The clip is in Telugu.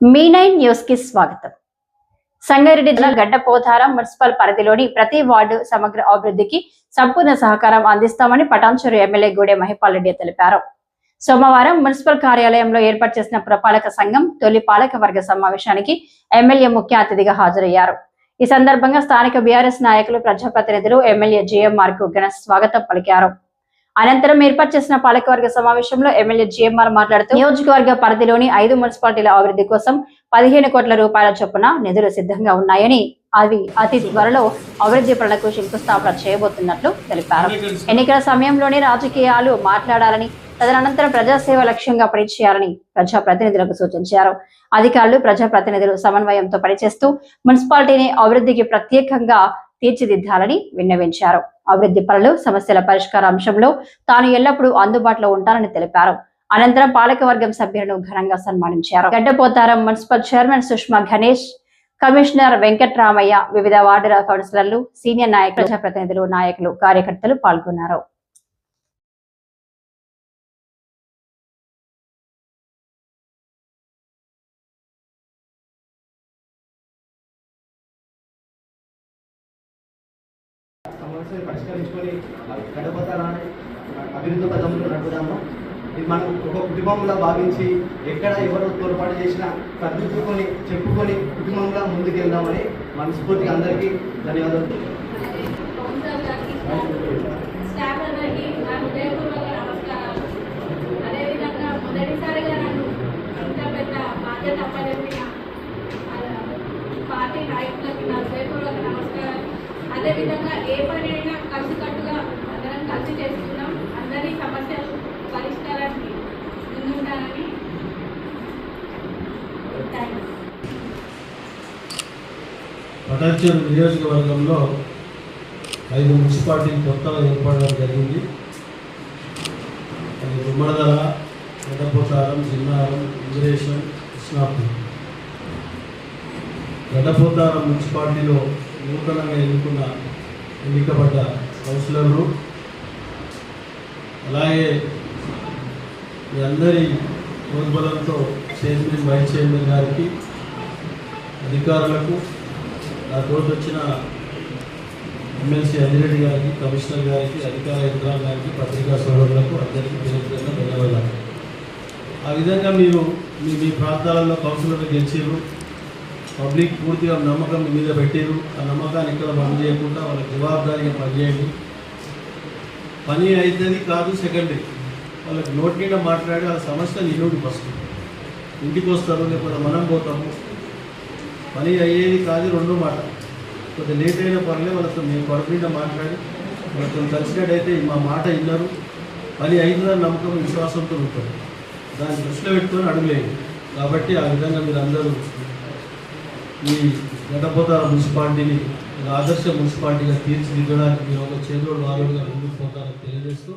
మీ9 న్యూస్ కి స్వాగతం. సంగారెడ్డి జిల్లా గడ్డపోతారం మున్సిపల్ పరిధిలోని ప్రతి వార్డు సమగ్ర అభివృద్ధికి సంపూర్ణ సహకారం అందిస్తామని పటాన్చెరు ఎమ్మెల్యే గూడె మహిపాల్ రెడ్డి తెలిపారు. సోమవారం మున్సిపల్ కార్యాలయంలో ఏర్పాటు చేసిన పురపాలక సంఘం తొలి పాలక వర్గ సమావేశానికి ఎమ్మెల్యే ముఖ్య అతిథిగా హాజరయ్యారు. ఈ సందర్భంగా స్థానిక బీఆర్ఎస్ నాయకులు, ప్రజాప్రతినిధులు ఎమ్మెల్యే జీఎంఆర్ కు ఘన స్వాగతం పలికారు. అనంతరం ఏర్పాటు చేసిన పాలకవర్గ సమావేశంలో ఎమ్మెల్యే జీఎంఆర్ మాట్లాడుతూ నియోజకవర్గ పరిధిలోని 5 మున్సిపాలిటీల అభివృద్ధి కోసం 15 కోట్ల రూపాయల చొప్పున నిధులు సిద్ధంగా ఉన్నాయని, అవి అతి త్వరలో అభివృద్ధి పనులకు శంకుస్థాపన చేయబోతున్నట్లు తెలిపారు. ఎన్నికల సమయంలోనే రాజకీయాలు మాట్లాడాలని, తదనంతరం ప్రజాసేవ లక్ష్యంగా పనిచేయాలని ప్రజాప్రతినిధులకు సూచించారు. అధికారులు, ప్రజాప్రతినిధులు సమన్వయంతో పనిచేస్తూ మున్సిపాలిటీని అభివృద్ధికి ప్రత్యేకంగా తీర్చిదిద్దాలని విన్నవించారు. అభివృద్ధి పనులు, సమస్యల పరిష్కార అంశంలో తాను ఎల్లప్పుడూ అందుబాటులో ఉంటానని తెలిపారు. అనంతరం పాలకవర్గం సభ్యులను ఘనంగా సన్మానించారు. Gaddapotharam municipal chairman Sushma Ganesh, commissioner Venkatramaiah, వివిధ వార్డుల కౌన్సిలర్లు, సీనియర్ నాయకులు, ప్రజాప్రతినిధులు, నాయకులు, కార్యకర్తలు పాల్గొన్నారు. సమస్యలు పరిష్కరించుకొని గడపతారాన్ని అభివృద్ధి పదంలో నడుపుదాము. ఇది మనం ఒక కుటుంబంలో భావించి ఎక్కడ ఎవరు తోడ్పాటు చేసినా సర్దిద్దుకొని చెప్పుకొని కుటుంబంలో ముందుకెళ్దామని మనస్ఫూర్తిగా అందరికీ ధన్యవాదాలు. అదేవిధంగా ఏ పని అయినా కలిసికట్టుగా అందరం కలిసి చేస్తున్నాం. అందరి సమస్యలు పరిష్కారానికి ముందుండాలని. పటాన్చెరు నియోజకవర్గంలో 5 మున్సిపాలిటీలు కొత్తగా ఏర్పడడం జరిగింది. అది గుమ్మడదల, గడ్డపోతారం, జిన్నారం, ఇంద్రేశం, కృష్ణాపూర్. గడ్డపోతారం మున్సిపాలిటీలో నూతనంగా ఎన్నికబడ్డ కౌన్సిలర్లు, అలాగే మీ అందరి ప్రోద్బలంతో చైర్మన్, వైస్ చైర్మన్ గారికి, అధికారులకు, నా తోటి వచ్చిన ఎమ్మెల్సీ అంజిరెడ్డి గారికి, కమిషనర్ గారికి, అధికార యంత్రాంగానికి, పత్రికా సోదరులకు అందరికీ పేరుపేరున ధన్యవాదాలు. ఆ విధంగా మీరు మీ ప్రాంతాలలో కౌన్సిలర్లు గెలిచారు. పబ్లిక్ పూర్తిగా నమ్మకం మీ మీద పెట్టారు. ఆ నమ్మకాన్ని ఇక్కడ పనిచేయకుండా వాళ్ళకి జవాబుదారీగా పనిచేయండి. పని అవుతుంది కాదు సెకండరీ, వాళ్ళకి నోటి నిండా మాట్లాడి ఆ సమస్యలు ఇల్లుండి ఫస్ట్ ఇంటికి వస్తారు, లేకపోతే మనం పోతాము. పని అయ్యేది కాదు రెండో మాట. కొద్దిగా లేట్ అయినా పర్లేదు, వాళ్ళతో మేము కడుపు నిండా మాట్లాడి వాళ్ళతో కలిసినట్టయితే మా మాట విన్నారు, పని అయిందని నమ్మకం, విశ్వాసంతో ఉంటుంది. దాన్ని దృష్టిలో పెట్టుకొని అడుగులేదు. కాబట్టి ఆ విధంగా మీరు అందరూ ఈ గడ్డపోతారం మున్సిపాలిటీని ఆదర్శ మున్సిపాలిటీగా తీర్చిదిద్దడానికి మీరు ఒక చేదోడు వారుగా ముందుకు పోతారని తెలియజేస్తూ